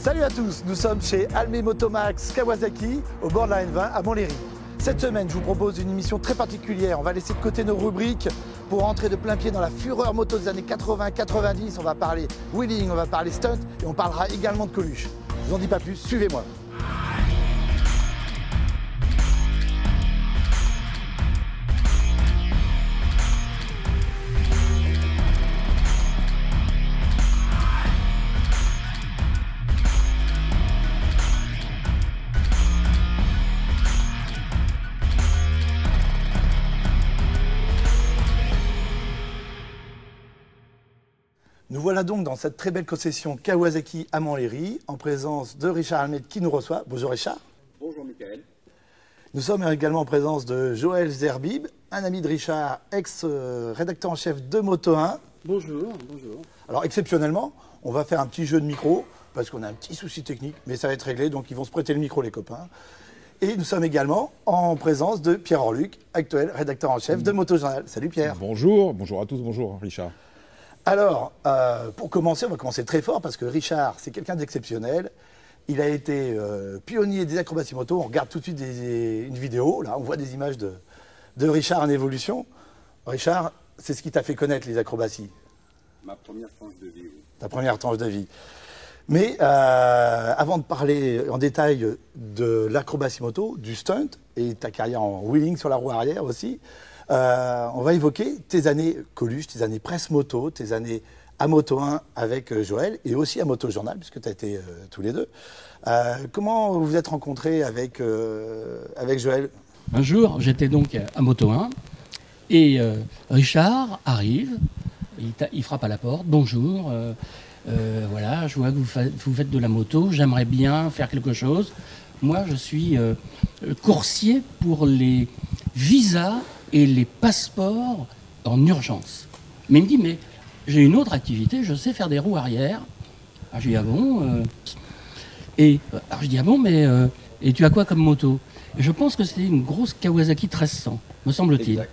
Salut à tous, nous sommes chez Almé Motomax Kawasaki, au bord de la N20 à Montlhéry. Cette semaine, je vous propose une émission très particulière. On va laisser de côté nos rubriques pour entrer de plein pied dans la fureur moto des années 80-90. On va parler wheeling, on va parler stunt et on parlera également de Coluche. Je vous en dis pas plus, suivez-moi. Nous voilà donc dans cette très belle concession Kawasaki à Montlhéry, en présence de Richard Almé qui nous reçoit. Bonjour Richard. Bonjour Michael. Nous sommes également en présence de Joël Zerbib, un ami de Richard, ex-rédacteur en chef de Moto 1. Bonjour, bonjour. Alors exceptionnellement, on va faire un petit jeu de micro, parce qu'on a un petit souci technique, mais ça va être réglé, donc ils vont se prêter le micro les copains. Et nous sommes également en présence de Pierre Orluc, actuel rédacteur en chef de Moto Journal. Salut Pierre. Bonjour, bonjour à tous, bonjour Richard. Alors, pour commencer, on va commencer très fort parce que Richard, c'est quelqu'un d'exceptionnel. Il a été pionnier des acrobaties moto. On regarde tout de suite une vidéo. Là, on voit des images de Richard en évolution. Richard, c'est ce qui t'a fait connaître les acrobaties. Ma première tranche de vie, oui. Ta première tranche de vie. Mais avant de parler en détail de l'acrobatie moto, du stunt et ta carrière en wheeling sur la roue arrière aussi, on va évoquer tes années Coluche, tes années presse moto, tes années à Moto 1 avec Joël et aussi à Moto Journal, puisque tu as été tous les deux. Comment vous vous êtes rencontrés avec Joël? Un jour, j'étais donc à Moto 1 et Richard arrive, il frappe à la porte. Bonjour, voilà, je vois que vous faites de la moto, j'aimerais bien faire quelque chose. Moi, je suis coursier pour les visas et les passeports en urgence. Mais il me dit, mais j'ai une autre activité, je sais faire des roues arrière. Alors je dis, ah bon alors je dis, ah bon, mais et tu as quoi comme moto? Et je pense que c'était une grosse Kawasaki 1300, me semble-t-il.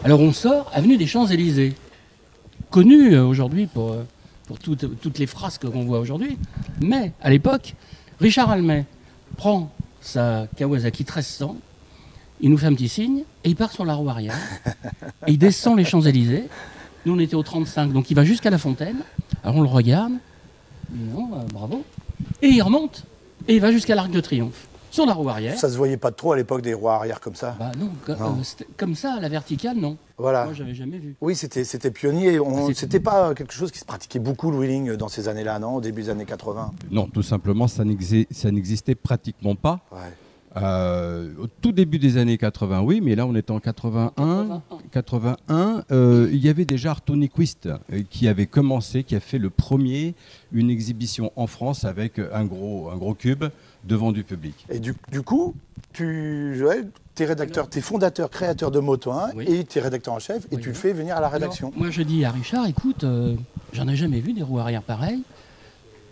Alors on sort, avenue des Champs-Élysées, connue aujourd'hui pour toutes les frasques qu'on voit aujourd'hui. Mais à l'époque, Richard Almé prend sa Kawasaki 1300, il nous fait un petit signe et il part sur la roue arrière. Et il descend les Champs-Élysées. Nous, on était au 35, donc il va jusqu'à la Fontaine. Alors on le regarde. Non, bravo. Et il remonte et il va jusqu'à l'Arc de Triomphe, sur la roue arrière. Ça se voyait pas trop à l'époque des roues arrière comme ça? Bah non, comme ça, à la verticale, non. Voilà. Moi, j'avais jamais vu. Oui, c'était pionnier. C'était pas quelque chose qui se pratiquait beaucoup, le wheeling, dans ces années-là, non? Au début des années 80. Non, tout simplement, ça n'existait pratiquement pas. Ouais. Au tout début des années 80, oui, mais là on est en 81. Il y avait déjà Arto Nyquist qui avait commencé, qui a fait le premier, une exhibition en France avec un gros cube devant du public. Et du coup, Joël, tu es rédacteur, tu es fondateur, créateur de Moto 1 Oui. et tu es rédacteur en chef et Oui, tu le oui. fais venir à la rédaction. Alors, moi, je dis à Richard, écoute, j'en ai jamais vu des roues arrière pareilles.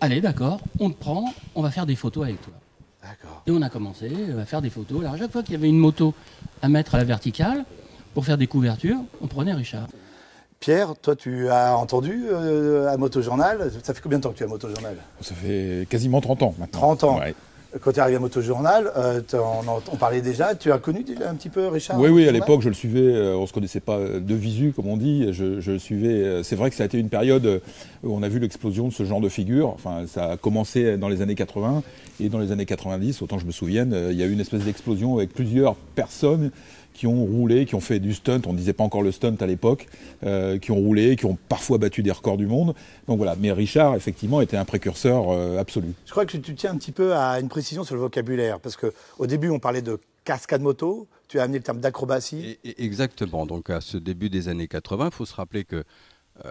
Allez, d'accord, on te prend, on va faire des photos avec toi. D'accord. Et on a commencé à faire des photos. Alors, à chaque fois qu'il y avait une moto à mettre à la verticale, pour faire des couvertures, on prenait Richard. Pierre, toi, tu as entendu à Moto Journal. Ça fait combien de temps que tu es à Moto Journal? Ça fait quasiment 30 ans maintenant. 30 ans. Ouais. Quand tu es arrivé à Moto Journal, on parlait déjà. Tu as connu déjà un petit peu Richard? Oui, Moto à Journal l'époque je le suivais, on ne se connaissait pas de visu comme on dit, je le suivais. C'est vrai que ça a été une période où on a vu l'explosion de ce genre de figure. Enfin, ça a commencé dans les années 80 et dans les années 90, autant que je me souvienne, il y a eu une espèce d'explosion avec plusieurs personnes qui ont roulé, qui ont fait du stunt, on ne disait pas encore le stunt à l'époque, qui ont roulé, qui ont parfois battu des records du monde. Donc voilà, mais Richard, effectivement, était un précurseur absolu. Je crois que tu tiens un petit peu à une précision sur le vocabulaire, parce qu'au début, on parlait de cascade moto, tu as amené le terme d'acrobatie. Exactement, donc à ce début des années 80, il faut se rappeler que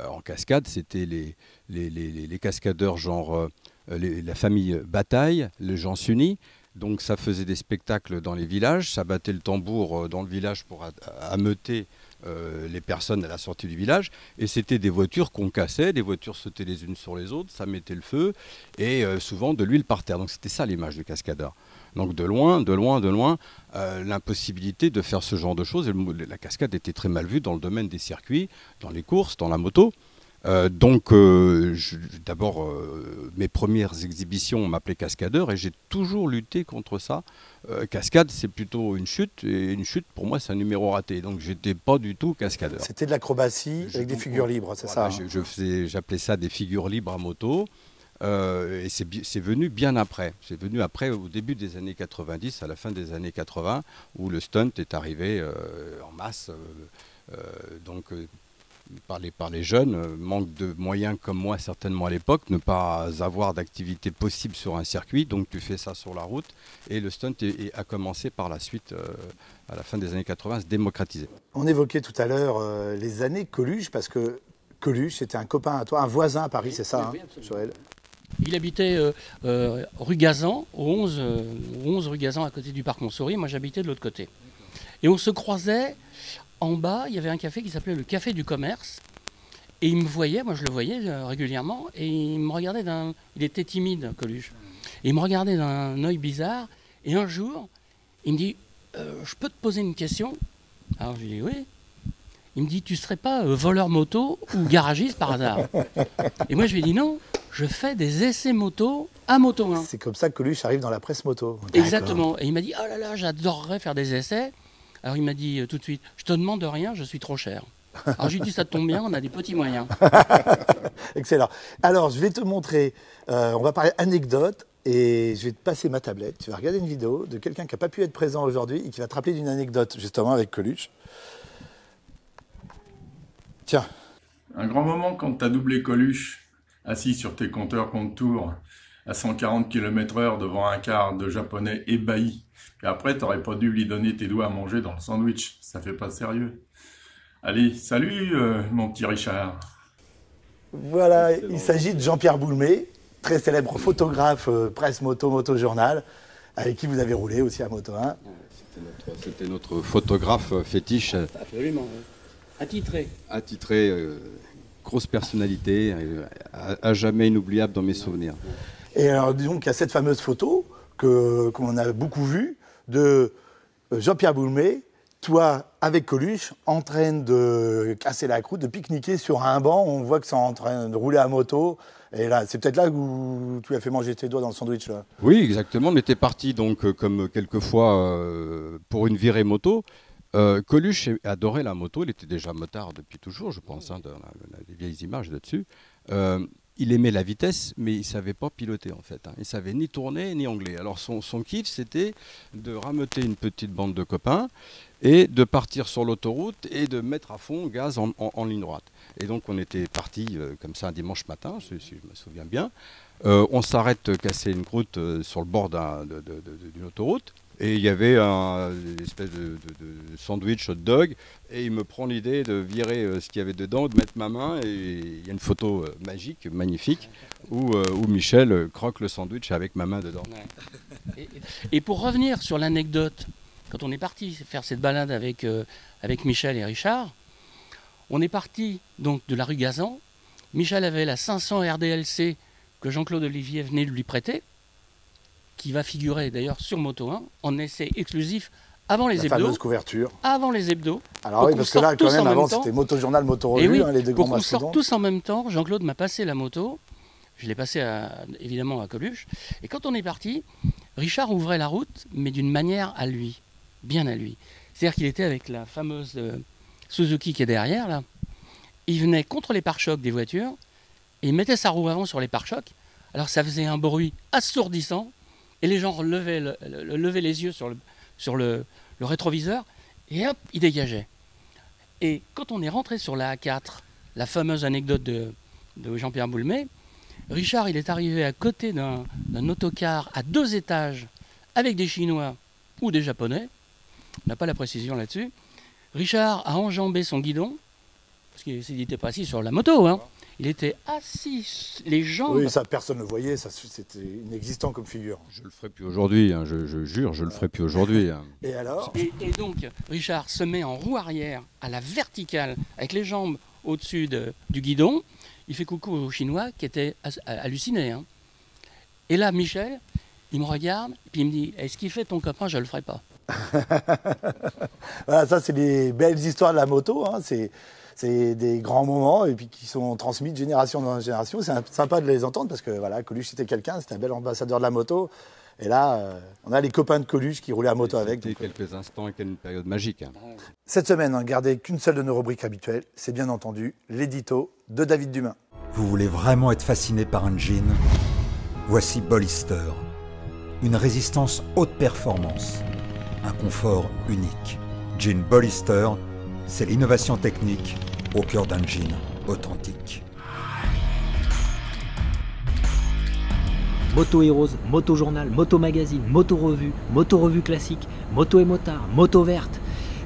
en cascade, c'était les cascadeurs genre la famille Bataille, les gens Sunny. Donc ça faisait des spectacles dans les villages, ça battait le tambour dans le village pour ameuter les personnes à la sortie du village. Et c'était des voitures qu'on cassait, des voitures sautaient les unes sur les autres, ça mettait le feu et souvent de l'huile par terre. Donc c'était ça l'image du cascadeur. Donc de loin, l'impossibilité de faire ce genre de choses. Et la cascade était très mal vue dans le domaine des circuits, dans les courses, dans la moto. D'abord, mes premières exhibitions, on m'appelait cascadeur et j'ai toujours lutté contre ça. Cascade, c'est plutôt une chute, et une chute, pour moi, c'est un numéro raté. Donc, j'étais pas du tout cascadeur. C'était de l'acrobatie avec des figures libres, c'est voilà, ça j'appelais ça des figures libres à moto. Et c'est venu bien après. C'est venu après, au début des années 90, à la fin des années 80, où le stunt est arrivé en masse. Par les jeunes, manque de moyens comme moi certainement à l'époque, ne pas avoir d'activité possible sur un circuit, donc tu fais ça sur la route, et le stunt a commencé par la suite, à la fin des années 80, à se démocratiser. On évoquait tout à l'heure les années Coluche, parce que Coluche, c'était un copain à toi, un voisin à Paris, c'est ça, oui, Joël? Il habitait rue Gazan, au 11 rue Gazan, à côté du parc Montsouris. Moi, j'habitais de l'autre côté. Et on se croisait. En bas, il y avait un café qui s'appelait le Café du Commerce. Et il me voyait, moi je le voyais régulièrement, et il me regardait il était timide, Coluche. Et il me regardait d'un œil bizarre. Et un jour, il me dit, je peux te poser une question? Alors je lui dis oui. Il me dit, tu serais pas voleur moto ou garagiste par hasard? Et moi je lui ai dit non, je fais des essais moto à Moto 1. C'est comme ça que Coluche arrive dans la presse moto. Exactement. Et il m'a dit, oh là là, j'adorerais faire des essais. Alors il m'a dit tout de suite, je te demande rien, je suis trop cher. Alors j'ai dit, ça tombe bien, on a des petits moyens. Excellent. Alors je vais te montrer, on va parler anecdote, et je vais te passer ma tablette. Tu vas regarder une vidéo de quelqu'un qui n'a pas pu être présent aujourd'hui et qui va te rappeler d'une anecdote justement avec Coluche. Tiens. Un grand moment quand tu as doublé Coluche, assis sur tes compteurs compte-tours, à 140 km/h devant un quart de japonais ébahis. Et après, t'aurais pas dû lui donner tes doigts à manger dans le sandwich. Ça fait pas sérieux. Allez, salut mon petit Richard. Voilà, il s'agit de Jean-Pierre Boulmé, très célèbre photographe presse moto, moto-journal, avec qui vous avez roulé aussi à Moto 1. C'était notre photographe fétiche. Absolument. Attitré. Grosse personnalité, à jamais inoubliable dans mes souvenirs. Et alors, disons qu'il y a cette fameuse photo qu'on a beaucoup vue de Jean-Pierre Boulmé, toi avec Coluche, en train de casser la croûte, de pique-niquer sur un banc. On voit que c'est en train de rouler à moto. Et là, c'est peut-être là où tu as fait manger tes doigts dans le sandwich, là. Oui, exactement. On était parti donc, comme quelquefois, pour une virée moto. Coluche adorait la moto, il était déjà motard depuis toujours, je pense, hein, on a des vieilles images là-dessus. Il aimait la vitesse, mais il ne savait pas piloter en fait. Hein. Il ne savait ni tourner ni angler. Alors son kiff, c'était de rameuter une petite bande de copains et de partir sur l'autoroute et de mettre à fond gaz en ligne droite. Et donc on était parti comme ça un dimanche matin, si je me souviens bien. On s'arrête casser une croûte sur le bord d'une autoroute. Et il y avait une espèce de sandwich hot dog, et il me prend l'idée de virer ce qu'il y avait dedans, de mettre ma main, et il y a une photo magique, magnifique, où Michel croque le sandwich avec ma main dedans. Ouais. Et pour revenir sur l'anecdote, quand on est parti faire cette balade avec Michel et Richard, on est parti donc de la rue Gazan. Michel avait la 500 RDLC que Jean-Claude Olivier venait de lui prêter, qui va figurer d'ailleurs sur Moto 1 en essai exclusif avant les hebdos. La fameuse couverture. Avant les hebdos. Alors oui, parce que là, quand même, avant, c'était Moto-journal, Moto-revue, oui, les deux grands mastodontes. Pour qu'on sorte tous en même temps, Jean-Claude m'a passé la moto. Je l'ai passé évidemment à Coluche. Et quand on est parti, Richard ouvrait la route, mais d'une manière à lui, bien à lui. C'est-à-dire qu'il était avec la fameuse Suzuki qui est derrière, là. Il venait contre les pare-chocs des voitures, et il mettait sa roue avant sur les pare-chocs. Alors ça faisait un bruit assourdissant. Et les gens levaient les yeux sur le rétroviseur, et hop, ils dégageaient. Et quand on est rentré sur la A4, la fameuse anecdote de Jean-Pierre Boulmé, Richard, il est arrivé à côté d'un autocar à 2 étages, avec des Chinois ou des Japonais, on n'a pas la précision là-dessus. Richard a enjambé son guidon, parce qu'il n'était pas assis sur la moto, hein. Il était assis, les jambes... Oui, ça, personne ne le voyait, c'était inexistant comme figure. Je le ferai plus aujourd'hui, hein, je jure, je le ferai plus aujourd'hui. Hein. Et alors et donc, Richard se met en roue arrière, à la verticale, avec les jambes au-dessus du guidon. Il fait coucou aux Chinois qui étaient hallucinés. Hein. Et là, Michel, il me regarde, puis il me dit, est-ce qu'il fait ton copain, je ne le ferai pas. Voilà, ça, c'est les belles histoires de la moto, hein. C'est des grands moments et puis qui sont transmis de génération en génération. C'est sympa de les entendre parce que voilà, Coluche c'était quelqu'un, c'était un bel ambassadeur de la moto. Et là, on a les copains de Coluche qui roulaient à moto avec. C'était quelques instants et une période magique. Cette semaine, hein, gardez qu'une seule de nos rubriques habituelles, c'est bien entendu l'édito de David Dumain. Vous voulez vraiment être fasciné par un jean? Voici Bollister. Une résistance haute performance. Un confort unique. Jean Bollister, c'est l'innovation technique au cœur d'un jean authentique. Moto Heroes, Moto Journal, Moto Magazine, Moto Revue classique, Moto et Motard, Moto Verte,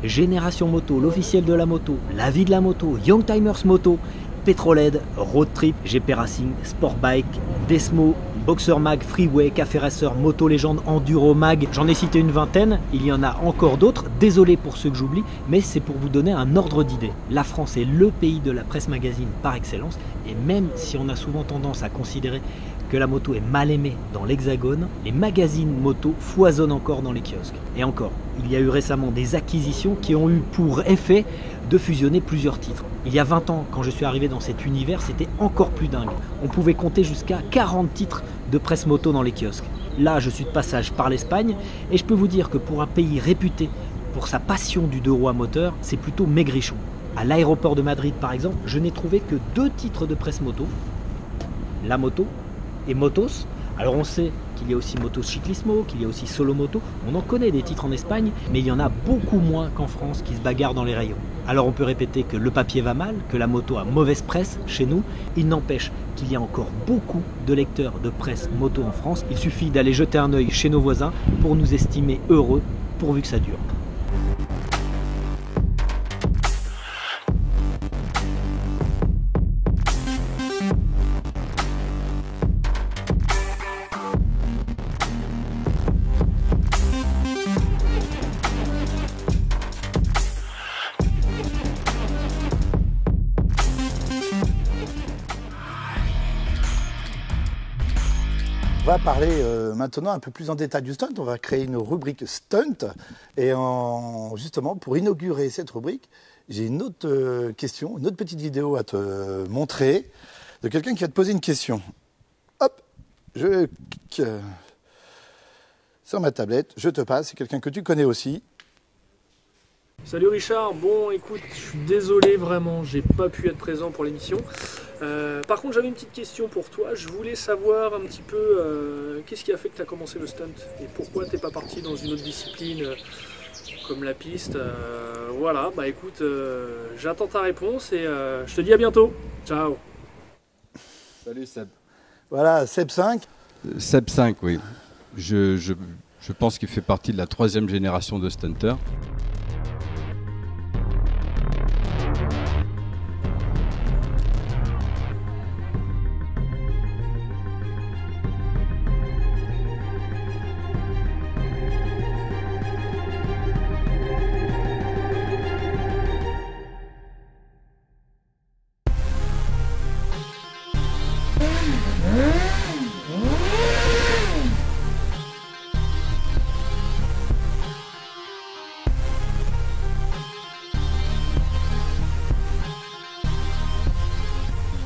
Génération Moto, l'officiel de la moto, la vie de la moto, Young Timers Moto, Petrolhead, Road Trip, GP Racing, Sport Bike, Desmo, Boxer Mag, Freeway, Café Racer, Moto Légende, Enduro Mag. J'en ai cité une vingtaine, il y en a encore d'autres. Désolé pour ceux que j'oublie, mais c'est pour vous donner un ordre d'idée. La France est le pays de la presse magazine par excellence, et même si on a souvent tendance à considérer que la moto est mal aimée dans l'Hexagone, les magazines moto foisonnent encore dans les kiosques. Et encore, il y a eu récemment des acquisitions qui ont eu pour effet de fusionner plusieurs titres. Il y a 20 ans, quand je suis arrivé dans cet univers, c'était encore plus dingue. On pouvait compter jusqu'à 40 titres de presse moto dans les kiosques. Là, je suis de passage par l'Espagne et je peux vous dire que pour un pays réputé pour sa passion du deux roues à moteur, c'est plutôt maigrichon. À l'aéroport de Madrid, par exemple, je n'ai trouvé que 2 titres de presse moto, La Moto et Motos. Alors on sait qu'il y a aussi Motos Ciclismo, qu'il y a aussi Solo Moto. On en connaît des titres en Espagne, mais il y en a beaucoup moins qu'en France qui se bagarrent dans les rayons. Alors on peut répéter que le papier va mal, que la moto a mauvaise presse chez nous. Il n'empêche qu'il y a encore beaucoup de lecteurs de presse moto en France. Il suffit d'aller jeter un œil chez nos voisins pour nous estimer heureux, pourvu que ça dure. On va parler maintenant un peu plus en détail du stunt. On va créer une rubrique stunt. Et justement, pour inaugurer cette rubrique, j'ai une autre question, une autre petite vidéo à te montrer de quelqu'un qui va te poser une question. Hop, je clique sur ma tablette, je te passe. C'est quelqu'un que tu connais aussi. Salut Richard, bon écoute, je suis désolé vraiment, j'ai pas pu être présent pour l'émission. Par contre j'avais une petite question pour toi, je voulais savoir un petit peu qu'est-ce qui a fait que tu as commencé le stunt et pourquoi t'es pas parti dans une autre discipline comme la piste. Voilà, bah écoute, j'attends ta réponse et je te dis à bientôt, ciao. Salut Seb. Voilà, Seb 5. Seb 5, oui. Je pense qu'il fait partie de la 3e génération de stunters.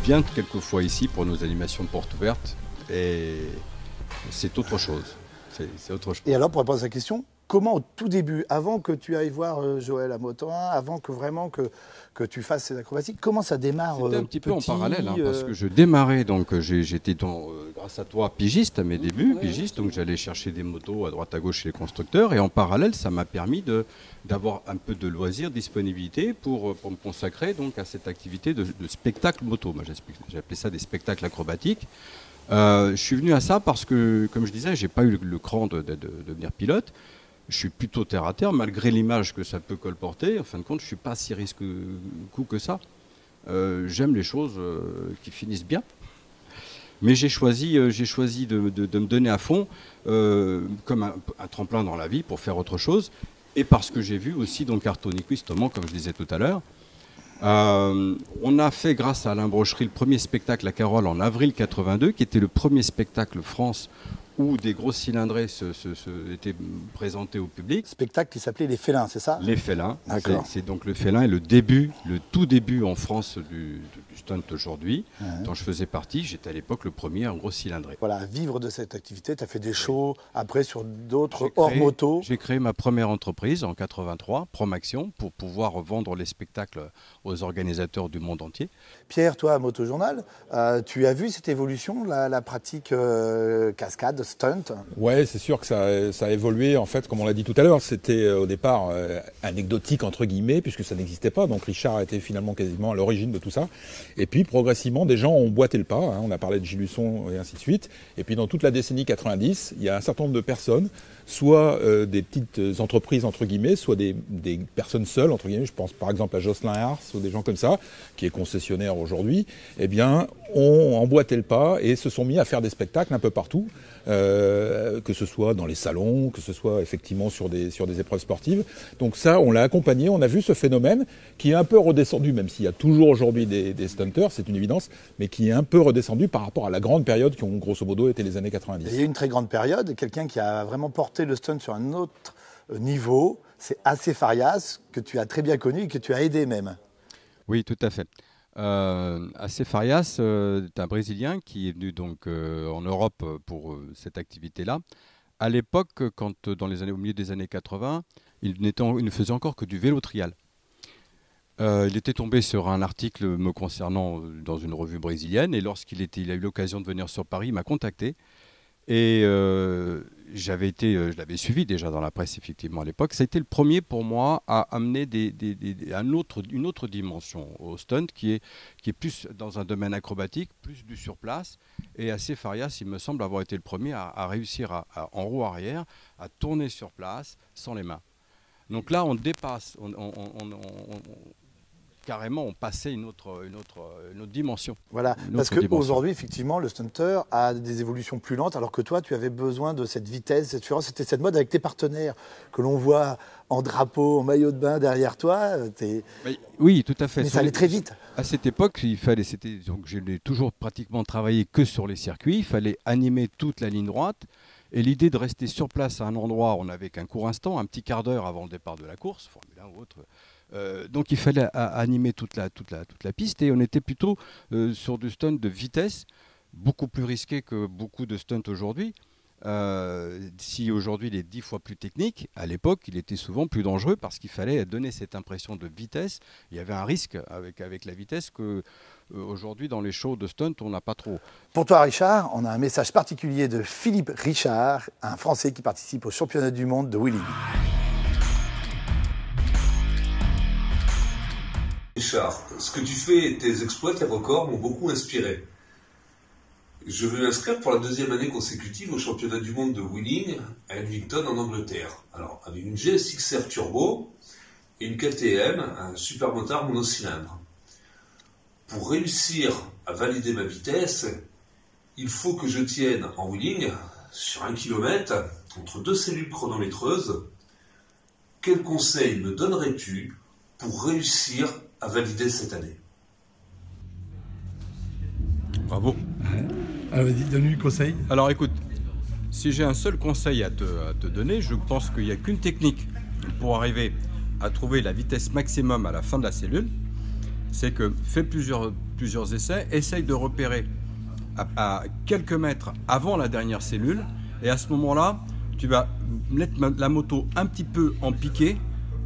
Bien quelquefois ici pour nos animations de porte ouverte et c'est autre chose. C'est autre chose. Et alors, pour répondre à cette question, comment au tout début, avant que tu ailles voir Joël à Moto 1, avant que vraiment que tu fasses ces acrobatiques, comment ça démarre? C'était un petit peu en parallèle, hein, parce que je démarrais, donc j'étais grâce à toi pigiste à mes débuts, pigiste, donc j'allais chercher des motos à droite à gauche chez les constructeurs, et en parallèle ça m'a permis d'avoir un peu de loisirs, disponibilité pour me consacrer donc à cette activité de spectacle moto. Moi j'ai appelé ça des spectacles acrobatiques. Je suis venu à ça parce que, comme je disais, j'ai pas eu le cran de devenir pilote. Je suis plutôt terre à terre, malgré l'image que ça peut colporter. En fin de compte, je suis pas si risque-coup que ça. J'aime les choses qui finissent bien. Mais j'ai choisi de me donner à fond comme un tremplin dans la vie pour faire autre chose. Et parce que j'ai vu aussi donc Artonic justement, comme je disais tout à l'heure. On a fait, grâce à Alain Brochery, le premier spectacle à Carole en avril 82, qui était le premier spectacle France où des grosses cylindrées étaient présentées au public. Spectacle qui s'appelait Les Félins, c'est ça? Les Félins. D'accord. C'est donc le Félin est le début, le tout début en France du stunt aujourd'hui, dont je faisais partie. J'étais à l'époque le premier en grosse cylindrée. Voilà, vivre de cette activité, tu as fait des shows après sur d'autres hors moto. J'ai créé ma première entreprise en 83, Promaction, pour pouvoir vendre les spectacles aux organisateurs du monde entier. Pierre, toi à Motojournal, tu as vu cette évolution, la pratique cascade, stunt? Ouais, c'est sûr que ça a évolué. En fait, comme on l'a dit tout à l'heure, c'était au départ anecdotique entre guillemets, puisque ça n'existait pas. Donc Richard a été finalement quasiment à l'origine de tout ça. Et puis progressivement, des gens ont boité le pas. Hein. On a parlé de Gilles Husson et ainsi de suite. Et puis dans toute la décennie 90, il y a un certain nombre de personnes, soit des petites entreprises entre guillemets, soit des personnes seules entre guillemets. Je pense par exemple à Jocelyn Hars ou des gens comme ça, qui est concessionnaire aujourd'hui. Eh bien, ont emboîté le pas et se sont mis à faire des spectacles un peu partout, que ce soit dans les salons, que ce soit effectivement sur des épreuves sportives. Donc ça, on l'a accompagné, on a vu ce phénomène qui est un peu redescendu, même s'il y a toujours aujourd'hui des stunters, c'est une évidence, mais qui est un peu redescendu par rapport à la grande période qui ont grosso modo été les années 90. Il y a une très grande période, quelqu'un qui a vraiment porté le stunt sur un autre niveau, c'est Acé Farias, que tu as très bien connu et que tu as aidé même. Oui, tout à fait. Acé Farias est un Brésilien qui est venu donc en Europe pour cette activité-là. À l'époque, au milieu des années 80, il ne faisait encore que du vélo trial. Il était tombé sur un article me concernant dans une revue brésilienne et lorsqu'il a eu l'occasion de venir sur Paris, il m'a contacté. Et je l'avais suivi déjà dans la presse effectivement à l'époque. Ça a été le premier pour moi à amener une autre dimension au stunt qui est plus dans un domaine acrobatique, plus du surplace. Et Acé Farias, il me semble avoir été le premier à réussir en roue arrière, à tourner sur place sans les mains. Donc là, on dépasse, carrément, on passait une autre dimension. Voilà, parce qu'aujourd'hui, effectivement, le stunter a des évolutions plus lentes, alors que toi, tu avais besoin de cette vitesse, cette fureur, c'était cette mode avec tes partenaires que l'on voit en drapeau, en maillot de bain derrière toi. Oui, tout à fait. Mais ça allait très vite. À cette époque, donc je n'ai toujours pratiquement travaillé que sur les circuits, il fallait animer toute la ligne droite. Et l'idée de rester sur place à un endroit, on n'avait qu'un court instant, un petit quart d'heure avant le départ de la course, Formule 1 ou autre. Donc il fallait animer toute la piste et on était plutôt sur du stunt de vitesse, beaucoup plus risqué que beaucoup de stunts aujourd'hui. Si aujourd'hui il est 10 fois plus technique, à l'époque il était souvent plus dangereux parce qu'il fallait donner cette impression de vitesse. Il y avait un risque avec la vitesse que aujourd'hui dans les shows de stunt on n'a pas trop. Pour toi Richard, on a un message particulier de Philippe Richard, un Français qui participe au championnat du monde de wheeling. Richard, ce que tu fais et tes exploits, tes records m'ont beaucoup inspiré. Je veux m'inscrire pour la 2e année consécutive au championnat du monde de wheeling à Edmonton en Angleterre. Alors, avec une GSX-R Turbo et une KTM, un super motard monocylindre. Pour réussir à valider ma vitesse, il faut que je tienne en wheeling sur 1 km entre 2 cellules chronométreuses. Quel conseil me donnerais-tu pour réussir à valider cette année? Bravo. Alors, vas-y, donne-lui le conseil. Alors écoute, si j'ai un seul conseil à te donner, je pense qu'il n'y a qu'une technique pour arriver à trouver la vitesse maximum à la fin de la cellule. C'est que fais plusieurs essais, essaye de repérer à quelques mètres avant la dernière cellule et à ce moment-là, tu vas mettre la moto un petit peu en piqué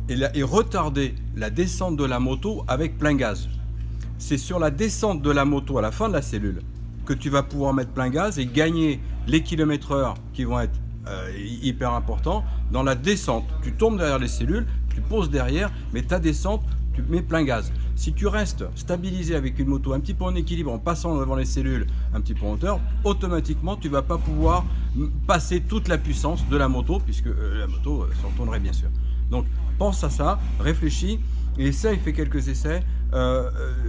et retarder la descente de la moto avec plein gaz. C'est sur la descente de la moto à la fin de la cellule que tu vas pouvoir mettre plein gaz et gagner les km/h qui vont être hyper importants. Dans la descente, tu tombes derrière les cellules, tu poses derrière, mais ta descente, tu mets plein gaz. Si tu restes stabilisé avec une moto un petit peu en équilibre, en passant devant les cellules un petit peu en hauteur, automatiquement, tu ne vas pas pouvoir passer toute la puissance de la moto, puisque la moto se retournerait bien sûr. Donc, pense à ça, réfléchis, et essaye, fais quelques essais,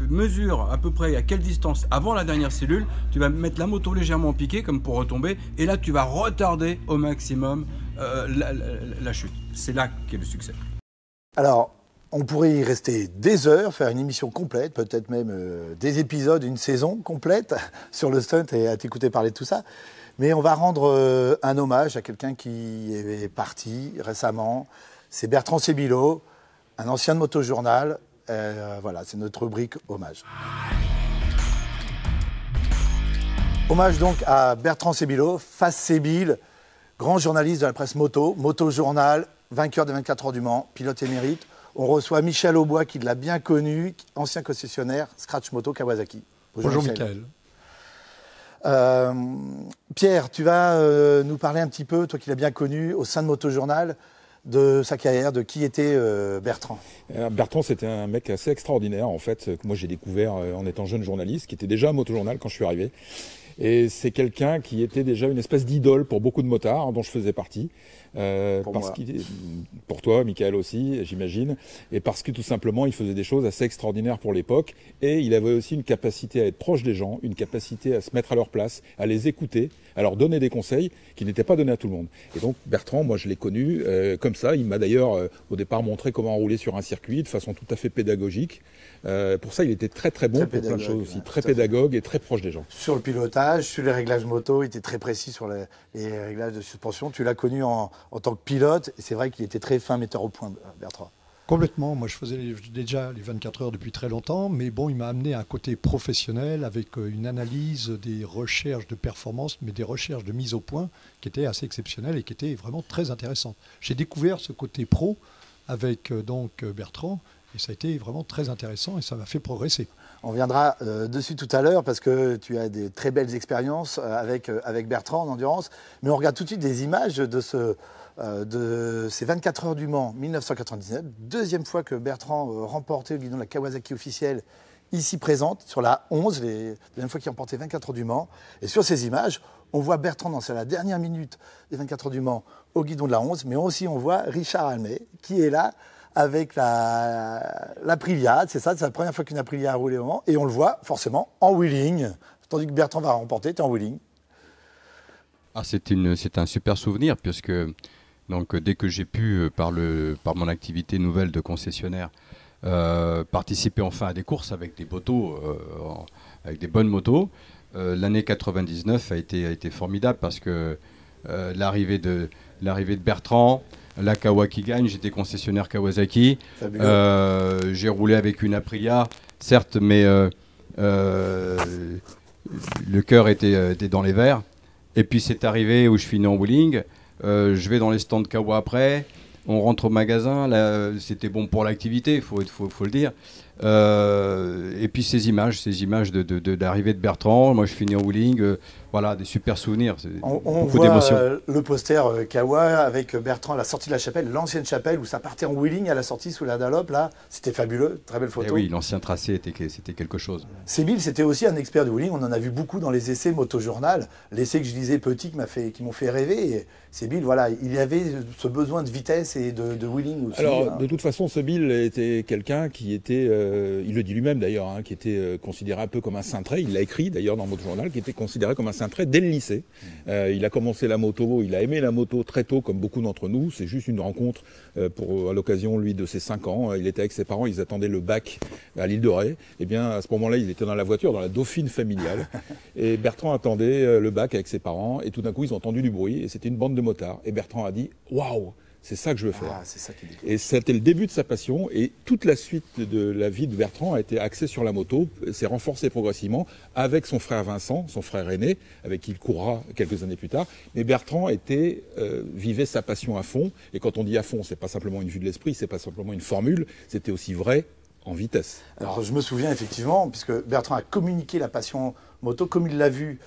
mesure à peu près à quelle distance avant la dernière cellule, tu vas mettre la moto légèrement piquée comme pour retomber, et là tu vas retarder au maximum la chute. C'est là qu'est le succès. Alors, On pourrait y rester des heures, faire une émission complète, peut-être même des épisodes, une saison complète sur le stunt et à t'écouter parler de tout ça. Mais on va rendre un hommage à quelqu'un qui est parti récemment. C'est Bertrand Sébillot, un ancien de Motojournal. Voilà, c'est notre rubrique hommage. Hommage donc à Bertrand Sébillot, Face Sébil, grand journaliste de la presse moto, Motojournal, vainqueur des 24 heures du Mans, pilote émérite. On reçoit Michel Aubois qui l'a bien connu, ancien concessionnaire, Scratch Moto Kawasaki. Bonjour Michael. Pierre, tu vas nous parler un petit peu, toi qui l'as bien connu, au sein de Motojournal, de sa carrière, de qui était Bertrand. Bertrand, c'était un mec assez extraordinaire, en fait, que moi j'ai découvert en étant jeune journaliste, qui était déjà à Motojournal quand je suis arrivé. Et c'est quelqu'un qui était déjà une espèce d'idole pour beaucoup de motards, dont je faisais partie. Pour toi, Michael aussi, j'imagine. Et parce que tout simplement, il faisait des choses assez extraordinaires pour l'époque. Et il avait aussi une capacité à être proche des gens, une capacité à se mettre à leur place, à les écouter, à leur donner des conseils qui n'étaient pas donnés à tout le monde. Et donc Bertrand, moi je l'ai connu comme ça. Il m'a d'ailleurs au départ montré comment rouler sur un circuit de façon tout à fait pédagogique. Pour ça, il était très très bon pour plein de choses aussi. Très pédagogue et très proche des gens. Sur le pilotage, sur les réglages moto, il était très précis sur les réglages de suspension. Tu l'as connu en tant que pilote et c'est vrai qu'il était très fin metteur au point, Bertrand. Complètement. Moi, je faisais déjà les 24 heures depuis très longtemps, mais bon, il m'a amené à un côté professionnel avec une analyse des recherches de performance, mais des recherches de mise au point qui étaient assez exceptionnelles et qui étaient vraiment très intéressantes. J'ai découvert ce côté pro avec donc Bertrand et ça a été vraiment très intéressant et ça m'a fait progresser. On viendra dessus tout à l'heure parce que tu as des très belles expériences avec Bertrand en endurance, mais on regarde tout de suite des images de ces 24 heures du Mans 1999, deuxième fois que Bertrand remportait le guidon de la Kawasaki officielle ici présente, sur la 11, deuxième fois qu'il remportait 24 heures du Mans. Et sur ces images, on voit Bertrand dans la dernière minute des 24 heures du Mans au guidon de la 11, mais aussi on voit Richard Almet qui est là avec l'Aprilia, c'est ça, c'est la première fois qu'une Aprilia a roulé au Mans, et on le voit forcément en wheeling, tandis que Bertrand va remporter, tu es en wheeling. Ah, c'est un super souvenir, puisque donc, dès que j'ai pu, par mon activité nouvelle de concessionnaire, participer enfin à des courses avec des motos, avec des bonnes motos, l'année 99 a été formidable, parce que l'arrivée de Bertrand, la Kawa qui gagne, j'étais concessionnaire Kawasaki, j'ai roulé avec une Aprilia, certes, mais le cœur était dans les verres. Et puis c'est arrivé où je finis en wheeling, je vais dans les stands Kawa après, on rentre au magasin, là c'était bon pour l'activité, il faut le dire. Et puis ces images de l'arrivée de Bertrand, moi je finis en wheeling, voilà, des super souvenirs, on voit le poster Kawa avec Bertrand à la sortie de la chapelle, l'ancienne chapelle où ça partait en wheeling à la sortie sous la Dunlop, là, c'était fabuleux, très belle photo. Et oui, l'ancien tracé c'était quelque chose. Sébil, c'était aussi un expert de wheeling, on en a vu beaucoup dans les essais Motojournal, l'essai que je lisais petit qui m'ont fait rêver, et Sébil, voilà, il avait ce besoin de vitesse et de wheeling aussi. Alors, de toute façon, Sébil était quelqu'un qui était, il le dit lui-même d'ailleurs, hein, qui était considéré un peu comme un cintré, il l'a écrit d'ailleurs dans Motojournal, qui était considéré comme un cintré dès le lycée. Il a commencé la moto, il a aimé la moto très tôt, comme beaucoup d'entre nous. C'est juste une rencontre à l'occasion, lui, de ses 5 ans. Il était avec ses parents, ils attendaient le bac à l'île de Ré. Et bien, à ce moment-là, il était dans la voiture, dans la Dauphine familiale. Et Bertrand attendait le bac avec ses parents. Et tout d'un coup, ils ont entendu du bruit. Et c'était une bande de motards. Et Bertrand a dit « Waouh !» C'est ça que je veux faire. Ah, c'est ça qu'il dit. Et c'était le début de sa passion. Et toute la suite de la vie de Bertrand a été axée sur la moto. S'est renforcée progressivement avec son frère Vincent, son frère aîné, avec qui il courra quelques années plus tard. Mais Bertrand vivait sa passion à fond. Et quand on dit à fond, c'est pas simplement une vue de l'esprit, c'est pas simplement une formule. C'était aussi vrai en vitesse. Alors je me souviens effectivement, puisque Bertrand a communiqué la passion moto, comme il l'a vu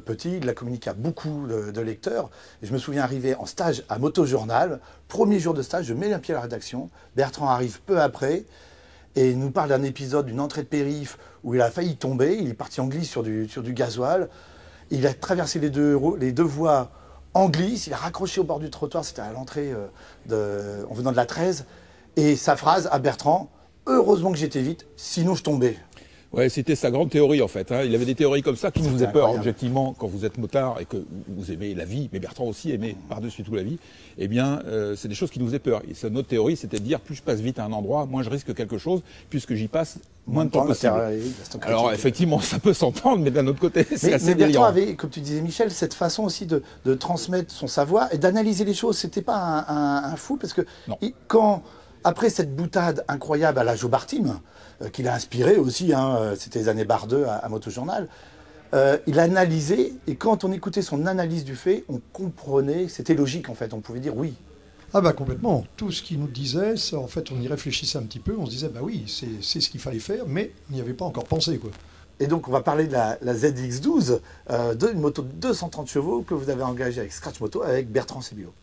petit, il l'a communiqué à beaucoup de lecteurs. Et je me souviens arriver en stage à Motojournal, premier jour de stage, je mets un pied à la rédaction, Bertrand arrive peu après, et il nous parle d'un épisode d'une entrée de périph' où il a failli tomber, il est parti en glisse sur du gasoil, il a traversé les deux voies en glisse, il a raccroché au bord du trottoir, c'était à l'entrée en venant de la 13, et sa phrase à Bertrand, heureusement que j'étais vite, sinon je tombais. Ouais, c'était sa grande théorie en fait. Hein. Il avait des théories comme ça qui nous faisaient peur, incroyable. objectivement, quand vous êtes motard et que vous aimez la vie, mais Bertrand aussi aimait par-dessus tout la vie, eh bien, c'est des choses qui nous faisaient peur. Et notre théorie, c'était de dire, plus je passe vite à un endroit, moins je risque quelque chose, puisque j'y passe moins de temps possible. Alors effectivement, ça peut s'entendre, mais d'un autre côté, c'est assez Bertrand délirant. avait, comme tu disais Michel, cette façon aussi de transmettre son savoir et d'analyser les choses. C'était pas un fou, parce que quand, après cette boutade incroyable à la Joe Bartim, qu'il a inspiré aussi, hein, c'était les années Bar 2 à Motojournal, il analysait, et quand on écoutait son analyse du fait, on comprenait, c'était logique en fait, on pouvait dire oui. Ah bah complètement, tout ce qu'il nous disait, ça, en fait on y réfléchissait un petit peu, on se disait bah oui, c'est ce qu'il fallait faire, mais on n'y avait pas encore pensé quoi. Et donc on va parler de la ZX12, une moto de 230 chevaux que vous avez engagée avec Scratch Moto, avec Bertrand Sébillot.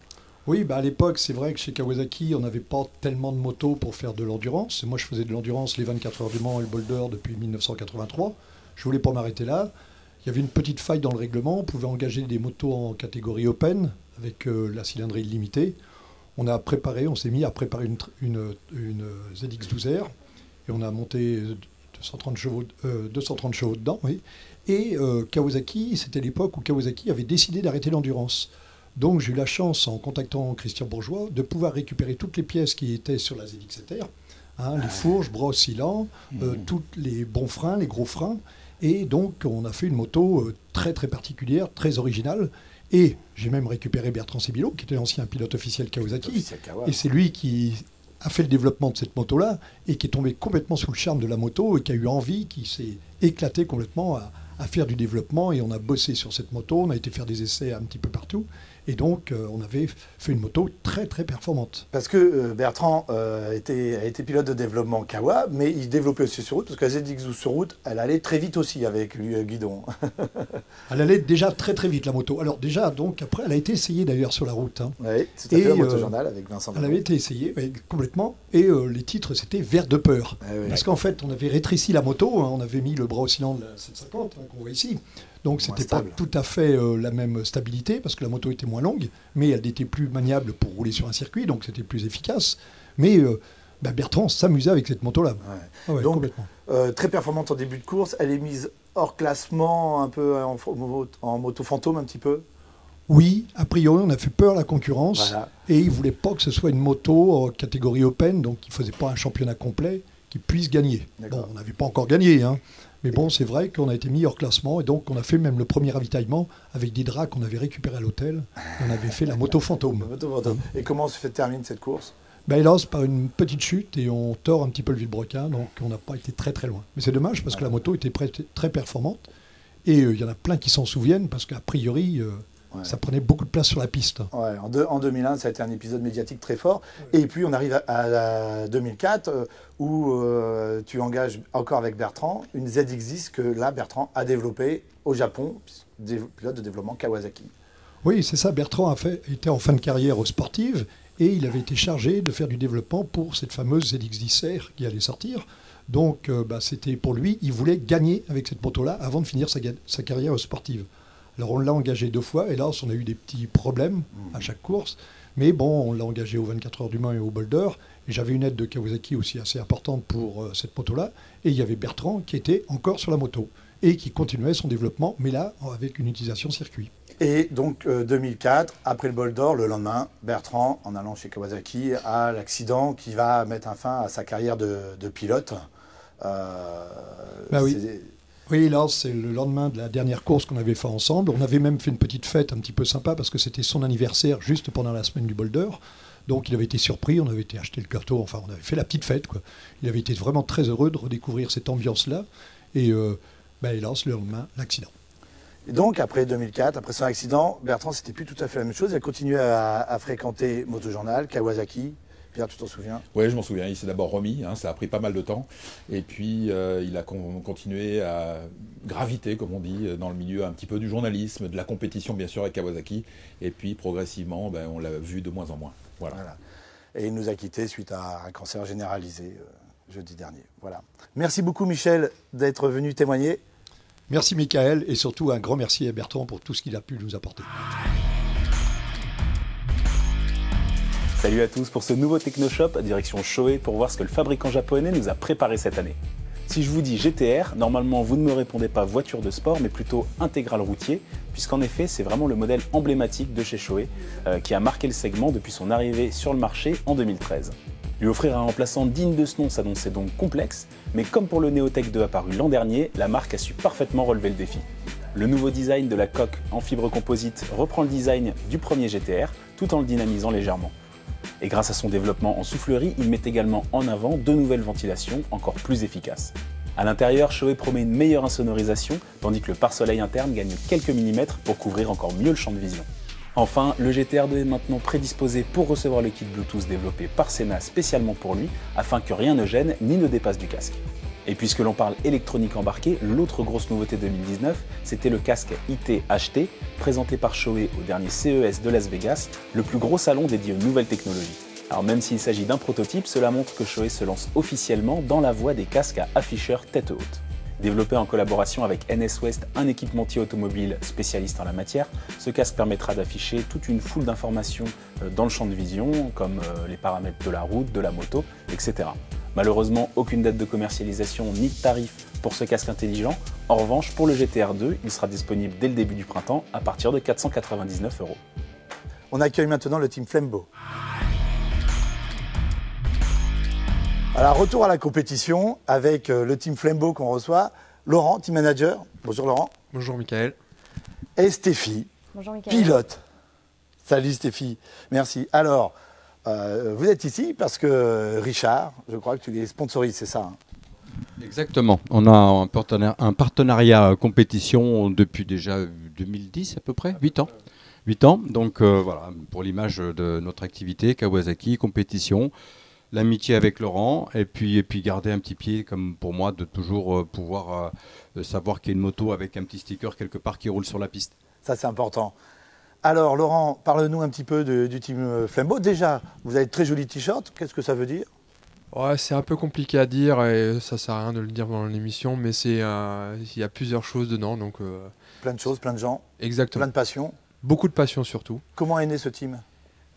Oui, bah à l'époque, c'est vrai que chez Kawasaki, on n'avait pas tellement de motos pour faire de l'endurance. Moi, je faisais de l'endurance les 24 heures du Mans et le Boulder depuis 1983. Je voulais pas m'arrêter là. Il y avait une petite faille dans le règlement. On pouvait engager des motos en catégorie Open avec la cylindrée illimitée. On s'est mis à préparer une ZX12R et on a monté 230 chevaux dedans. Oui. Et Kawasaki, c'était l'époque où Kawasaki avait décidé d'arrêter l'endurance. Donc j'ai eu la chance, en contactant Christian Bourgeois, de pouvoir récupérer toutes les pièces qui étaient sur la ZX-SR, hein, les fourches, bras oscillants, tous les bons freins, les gros freins. Et donc on a fait une moto très très particulière, très originale. Et j'ai même récupéré Bertrand Sébillot, qui était l'ancien pilote officiel Kawasaki. Et c'est lui qui a fait le développement de cette moto-là et qui est tombé complètement sous le charme de la moto et qui a eu envie, qui s'est éclaté complètement à faire du développement. Et on a bossé sur cette moto, on a été faire des essais un petit peu partout. Et donc, on avait fait une moto très, très performante. Parce que Bertrand a été pilote de développement Kawa, mais il développait aussi sur route, parce que la ZX12 sur route, elle allait très vite aussi avec lui, guidon. Elle allait déjà très, très vite, la moto. Alors déjà, donc, après, elle a été essayée d'ailleurs sur la route. Hein. Oui, c'est à fait, Motojournal avec Vincent. Elle avait été essayée, oui, complètement. Et les titres, c'était Vert de peur. Parce qu'en fait, on avait rétréci la moto, hein, on avait mis le bras oscillant de la 750, hein, qu'on voit ici. Donc c'était pas tout à fait la même stabilité, parce que la moto était moins longue, mais elle était plus maniable pour rouler sur un circuit, donc c'était plus efficace. Mais Bertrand s'amusait avec cette moto-là. Ouais. Donc, très performante en début de course, elle est mise hors classement, un peu en moto fantôme un petit peu. Oui, a priori on a fait peur à la concurrence, voilà. Et ils ne voulaient pas que ce soit une moto en catégorie Open, donc il ne faisait pas un championnat complet qui puisse gagner. Bon, on n'avait pas encore gagné, hein. Mais bon, c'est vrai qu'on a été mis hors classement et donc on a fait même le premier ravitaillement avec des draps qu'on avait récupérés à l'hôtel. On avait fait la moto fantôme. Et comment se termine cette course? Hélas, par une petite chute et on tord un petit peu le vilebrequin, donc on n'a pas été très très loin. Mais c'est dommage parce que la moto était très performante et il y en a plein qui s'en souviennent parce qu'a priori, ça prenait beaucoup de place sur la piste. Ouais, en 2001, ça a été un épisode médiatique très fort. Et puis on arrive à 2004 où tu engages encore avec Bertrand une ZX10 que là, Bertrand a développée au Japon, pilote de développement Kawasaki. Oui, c'est ça. Bertrand était en fin de carrière aux sportives et il avait été chargé de faire du développement pour cette fameuse ZX10R qui allait sortir. Donc c'était pour lui, il voulait gagner avec cette moto-là avant de finir sa carrière aux sportives. Alors on l'a engagé 2 fois, hélas on a eu des petits problèmes à chaque course, mais bon, on l'a engagé aux 24 heures du Mans et au Boulder, et j'avais une aide de Kawasaki aussi assez importante pour cette moto-là, et il y avait Bertrand qui était encore sur la moto, et qui continuait son développement, mais là avec une utilisation circuit. Et donc 2004, après le Boulder, le lendemain, Bertrand, en allant chez Kawasaki, a l'accident qui va mettre un fin à sa carrière de pilote. Oui. Oui, là, c'est le lendemain de la dernière course qu'on avait fait ensemble. On avait même fait une petite fête un petit peu sympa parce que c'était son anniversaire juste pendant la semaine du Boulder. Donc il avait été surpris, on avait été acheter le gâteau, enfin on avait fait la petite fête, quoi. Il avait été vraiment très heureux de redécouvrir cette ambiance-là. Et hélas, le lendemain, l'accident. Et donc après 2004, après son accident, Bertrand, c'était plus tout à fait la même chose. Il a continué à fréquenter Motojournal, Kawasaki. Pierre, tu t'en souviens? Oui, je m'en souviens. Il s'est d'abord remis, hein, ça a pris pas mal de temps. Et puis, il a continué à graviter, comme on dit, dans le milieu un petit peu du journalisme, de la compétition, bien sûr, avec Kawasaki. Et puis, progressivement, on l'a vu de moins en moins. Voilà. Et il nous a quittés suite à un cancer généralisé jeudi dernier. Voilà. Merci beaucoup, Michel, d'être venu témoigner. Merci, Michael. Et surtout, un grand merci à Bertrand pour tout ce qu'il a pu nous apporter. Salut à tous pour ce nouveau TechnoShop, direction Shoei pour voir ce que le fabricant japonais nous a préparé cette année. Si je vous dis GTR, normalement vous ne me répondez pas voiture de sport, mais plutôt intégral routier, puisqu'en effet c'est vraiment le modèle emblématique de chez Shoei, qui a marqué le segment depuis son arrivée sur le marché en 2013. Lui offrir un remplaçant digne de ce nom s'annonçait donc complexe, mais comme pour le Neotech 2 apparu l'an dernier, la marque a su parfaitement relever le défi. Le nouveau design de la coque en fibre composite reprend le design du premier GTR, tout en le dynamisant légèrement. Et grâce à son développement en soufflerie, il met également en avant 2 nouvelles ventilations encore plus efficaces. À l'intérieur, Shoei promet une meilleure insonorisation, tandis que le pare-soleil interne gagne quelques millimètres pour couvrir encore mieux le champ de vision. Enfin, le GTR2 est maintenant prédisposé pour recevoir le kit Bluetooth développé par Sena spécialement pour lui, afin que rien ne gêne ni ne dépasse du casque. Et puisque l'on parle électronique embarquée, l'autre grosse nouveauté 2019, c'était le casque IT-HT, présenté par Shoei au dernier CES de Las Vegas, le plus gros salon dédié aux nouvelles technologies. Alors même s'il s'agit d'un prototype, cela montre que Shoei se lance officiellement dans la voie des casques à afficheur tête haute. Développé en collaboration avec NS West, un équipementier automobile spécialiste en la matière, ce casque permettra d'afficher toute une foule d'informations dans le champ de vision, comme les paramètres de la route, de la moto, etc. Malheureusement, aucune date de commercialisation ni de tarif pour ce casque intelligent. En revanche, pour le GTR2, il sera disponible dès le début du printemps à partir de 499 €. On accueille maintenant le team Flembo. Alors, retour à la compétition avec le team Flembo qu'on reçoit. Laurent, team manager. Bonjour Laurent. Bonjour Michael. Et Stéphie, bonjour Michael. Pilote. Salut Stéphie, merci. Alors, vous êtes ici parce que Richard, je crois que tu les sponsorises, c'est ça hein? Exactement. On a un partenariat compétition depuis déjà 2010 à peu près, 8 ans. 8 ans, donc voilà, pour l'image de notre activité, Kawasaki, compétition, l'amitié avec Laurent, et puis garder un petit pied, comme pour moi, de toujours pouvoir savoir qu'il y a une moto avec un petit sticker quelque part qui roule sur la piste. Ça, c'est important. Alors, Laurent, parle-nous un petit peu du team Flembo. Déjà, vous avez de très jolis t-shirts. Qu'est-ce que ça veut dire? Ouais, c'est un peu compliqué à dire et ça sert à rien de le dire dans l'émission, mais il y a plusieurs choses dedans. Donc, plein de choses, plein de gens. Exactement. Plein de passion. Beaucoup de passion surtout. Comment est né ce team?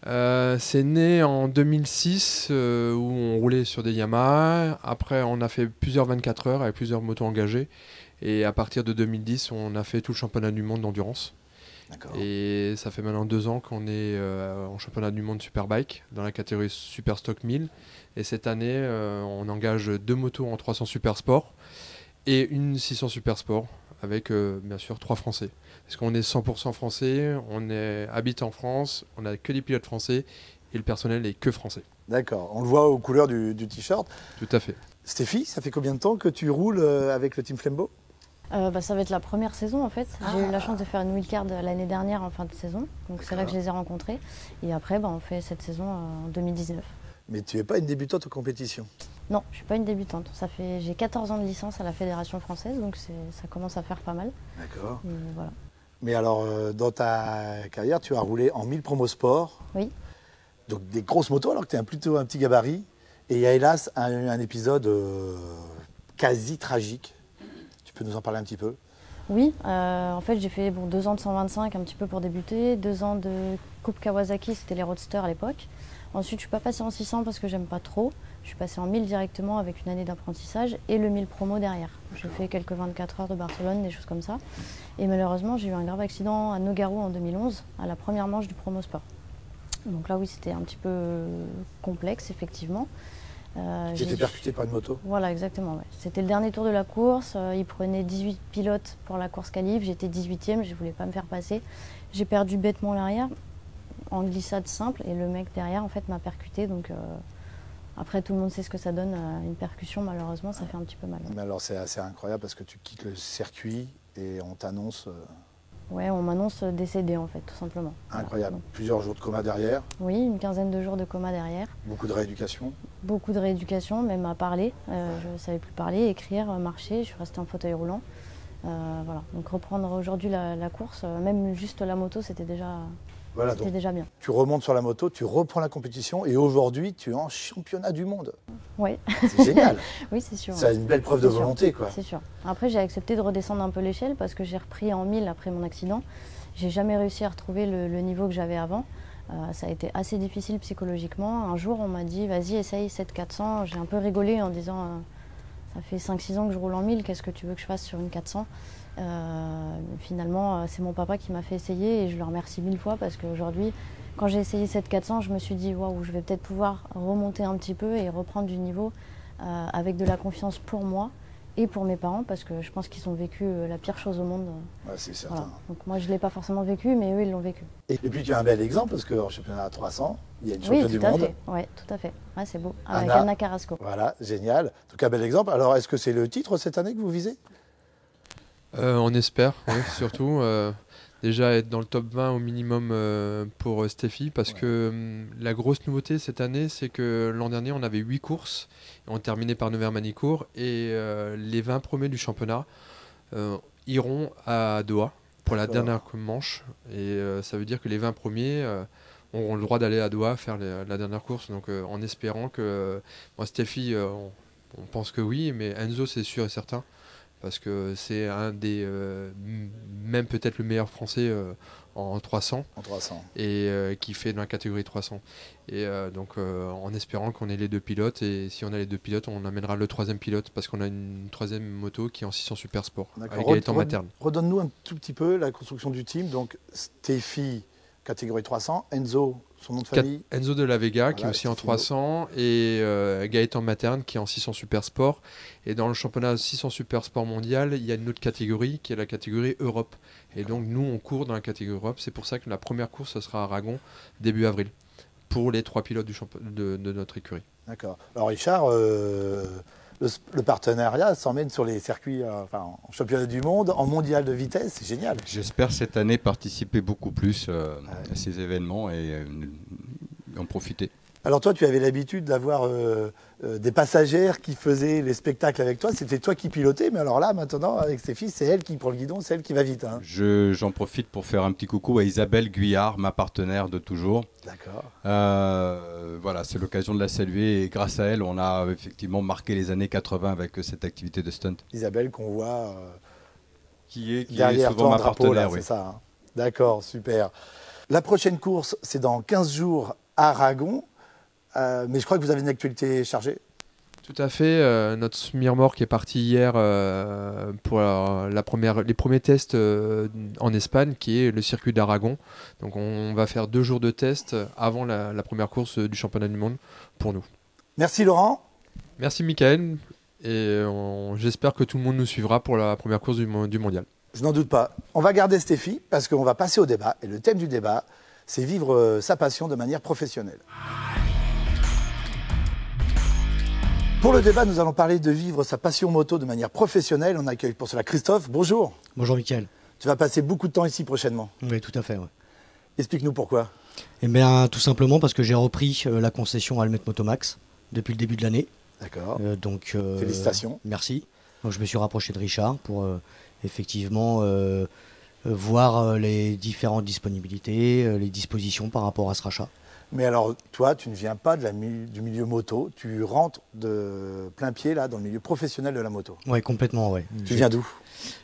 C'est né en 2006 où on roulait sur des Yamaha. Après, on a fait plusieurs 24 heures avec plusieurs motos engagées. Et à partir de 2010, on a fait tout le championnat du monde d'endurance. Et ça fait maintenant 2 ans qu'on est en championnat du monde Superbike dans la catégorie Super Stock 1000. Et cette année, on engage 2 motos en 300 Super Sport et une 600 Super Sport avec bien sûr 3 Français. Parce qu'on est 100% français, on habite en France, on n'a que des pilotes français et le personnel est que français. D'accord, on le voit aux couleurs du t-shirt. Tout à fait. Stéphie, ça fait combien de temps que tu roules avec le team Flembo? Ça va être la première saison en fait. J'ai eu la chance de faire une wildcard l'année dernière en fin de saison. Donc c'est là que je les ai rencontrés. Et après, on fait cette saison en 2019. Mais tu n'es pas une débutante en compétition? Non, je ne suis pas une débutante. J'ai 14 ans de licence à la Fédération française, donc ça commence à faire pas mal. D'accord. Voilà. Mais alors, dans ta carrière, tu as roulé en 1000 promos sport. Oui. Donc des grosses motos alors que tu es plutôt un petit gabarit. Et il y a hélas un épisode quasi tragique. Tu peux nous en parler un petit peu? Oui, en fait j'ai fait 2 ans de 125 un petit peu pour débuter, 2 ans de Coupe Kawasaki, c'était les Roadsters à l'époque. Ensuite je suis pas passée en 600 parce que j'aime pas trop. Je suis passée en 1000 directement avec une année d'apprentissage et le 1000 promo derrière. J'ai fait quelques 24 heures de Barcelone, des choses comme ça. Et malheureusement j'ai eu un grave accident à Nogaro en 2011, à la première manche du promo sport. Donc là oui c'était un petit peu complexe effectivement. J'ai été percuté par une moto. Voilà, exactement. Ouais. C'était le dernier tour de la course. Il prenait 18 pilotes pour la course qualif. J'étais 18e, je ne voulais pas me faire passer. J'ai perdu bêtement l'arrière en glissade simple et le mec derrière en fait m'a percuté. Donc après tout le monde sait ce que ça donne une percussion. Malheureusement, ça fait un petit peu mal. Mais alors c'est assez incroyable parce que tu quittes le circuit et on t'annonce. Ouais, on m'annonce décédé en fait, tout simplement. Incroyable. Donc, plusieurs jours de coma derrière. Oui, une quinzaine de jours de coma derrière. Beaucoup de rééducation. Beaucoup de rééducation, même à parler. Je ne savais plus parler, écrire, marcher. Je suis restée en fauteuil roulant. Voilà. Donc reprendre aujourd'hui la course, même juste la moto, c'était déjà, voilà, déjà bien. Tu remontes sur la moto, tu reprends la compétition et aujourd'hui tu es en championnat du monde. Oui. C'est génial. Oui, c'est sûr. C'est une belle preuve de volonté, quoi. C'est sûr. Après, j'ai accepté de redescendre un peu l'échelle parce que j'ai repris en 1000 après mon accident. J'ai jamais réussi à retrouver le niveau que j'avais avant. Ça a été assez difficile psychologiquement. Un jour, on m'a dit, vas-y, essaye 7400. J'ai un peu rigolé en disant, Ça fait 5-6 ans que je roule en 1000, qu'est-ce que tu veux que je fasse sur une 400 ? Finalement, c'est mon papa qui m'a fait essayer et je le remercie 1000 fois parce qu'aujourd'hui, quand j'ai essayé cette 400, je me suis dit waouh, je vais peut-être pouvoir remonter un petit peu et reprendre du niveau avec de la confiance pour moi et pour mes parents parce que je pense qu'ils ont vécu la pire chose au monde. Ouais, c'est certain. Voilà. Donc moi, je ne l'ai pas forcément vécu, mais eux, ils l'ont vécu. Et puis tu as un bel exemple parce qu'en championnat à 300, il y a une Oui, championne du monde. Oui, tout à fait. Ouais, c'est beau. Avec Anna. Anna Carrasco. Voilà, génial. En tout cas, bel exemple. Alors, est-ce que c'est le titre cette année que vous visez? On espère, oui, surtout. Déjà être dans le top 20 au minimum pour Steffi, parce que la grosse nouveauté cette année, c'est que l'an dernier, on avait 8 courses, et on terminait par Nevers-Manicourt, et les 20 premiers du championnat iront à Doha pour la dernière manche, et ça veut dire que les 20 premiers auront le droit d'aller à Doha faire la dernière course, donc en espérant que... moi, Steffi, on pense que oui, mais Enzo, c'est sûr et certain. Parce que c'est un des, même peut-être le meilleur français en 300. En 300. Et qui fait dans la catégorie 300. Et donc en espérant qu'on ait les deux pilotes. Et si on a les deux pilotes, on amènera le troisième pilote parce qu'on a une troisième moto qui est en 600 Super Sport. Avec Gaëtan Materne. Redonne-nous un tout petit peu la construction du team. Donc Steffi, catégorie 300. Enzo, son nom de famille. Enzo de la Vega, voilà, qui est aussi en 300, et Gaëtan Materne, qui est en 600 Super Sport. Et dans le championnat 600 Super Sport mondial, il y a une autre catégorie, qui est la catégorie Europe. Et donc, nous, on court dans la catégorie Europe. C'est pour ça que la première course, ce sera à Aragon, début avril, pour les 3 pilotes de notre écurie. D'accord. Alors, Richard, le partenariat s'emmène sur les circuits, en championnat du monde, en mondial de vitesse, c'est génial. J'espère cette année participer beaucoup plus à ces événements et en profiter. Alors toi, tu avais l'habitude d'avoir des passagères qui faisaient les spectacles avec toi. C'était toi qui pilotais, mais alors là, maintenant, avec ses fils, c'est elle qui prend le guidon, c'est elle qui va vite. Hein. J'en profite pour faire un petit coucou à Isabelle Guyard, ma partenaire de toujours. D'accord. Voilà, c'est l'occasion de la saluer et grâce à elle, on a effectivement marqué les années 80 avec cette activité de stunt. Isabelle qu'on voit qui est derrière souvent toi, ma drapeau, partenaire. là, Oui. c'est ça. Hein. D'accord, super. La prochaine course, c'est dans 15 jours à Aragon. Mais je crois que vous avez une actualité chargée. Tout à fait. Notre Smirmor qui est parti hier pour les premiers tests en Espagne, qui est le circuit d'Aragon. Donc on va faire 2 jours de tests avant la première course du championnat du monde pour nous. Merci Laurent. Merci Mickaël. Et j'espère que tout le monde nous suivra pour la première course du mondial. Je n'en doute pas. On va garder Steffi parce qu'on va passer au débat. Et le thème du débat, c'est vivre sa passion de manière professionnelle. Pour le débat, nous allons parler de vivre sa passion moto de manière professionnelle. On accueille pour cela Christophe. Bonjour. Bonjour Mickaël. Tu vas passer beaucoup de temps ici prochainement. Oui, tout à fait. Ouais. Explique-nous pourquoi. Eh bien, tout simplement parce que j'ai repris la concession Almet Motomax depuis le début de l'année. D'accord. Félicitations. Merci. Donc, je me suis rapproché de Richard pour effectivement voir les différentes disponibilités, les dispositions par rapport à ce rachat. Mais alors, toi, tu ne viens pas du milieu moto, tu rentres de plein pied là, dans le milieu professionnel de la moto. Oui, complètement, oui. Tu viens d'où?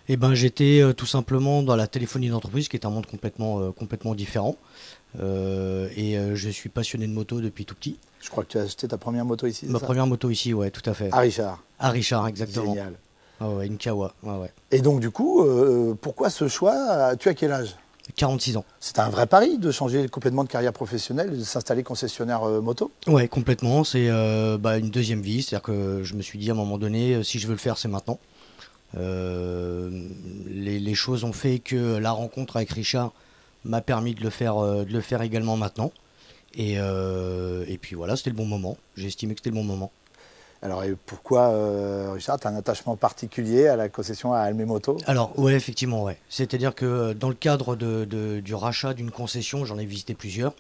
Eh ben, j'étais tout simplement dans la téléphonie d'entreprise, qui est un monde complètement différent. Je suis passionné de moto depuis tout petit. Je crois que tu as acheté ta première moto ici, Ma première moto ici, ouais, tout à fait. À Richard. À Richard, exactement. Génial. Ah ouais, une Kawa. Ouais, ouais. Et donc, du coup, pourquoi ce choix? Tu as quel âge? 46 ans. C'est un vrai pari de changer complètement de carrière professionnelle et de s'installer concessionnaire moto? Ouais, complètement. C'est une deuxième vie. C'est-à-dire que je me suis dit à un moment donné, si je veux le faire, c'est maintenant. Les choses ont fait que la rencontre avec Richard m'a permis de le faire également maintenant. Et puis voilà, c'était le bon moment. J'ai estimé que c'était le bon moment. Alors, et pourquoi, Richard, tu as un attachement particulier à la concession à Almet Moto? Alors, ouais, effectivement, ouais. C'est-à-dire que dans le cadre du rachat d'une concession, j'en ai visité plusieurs,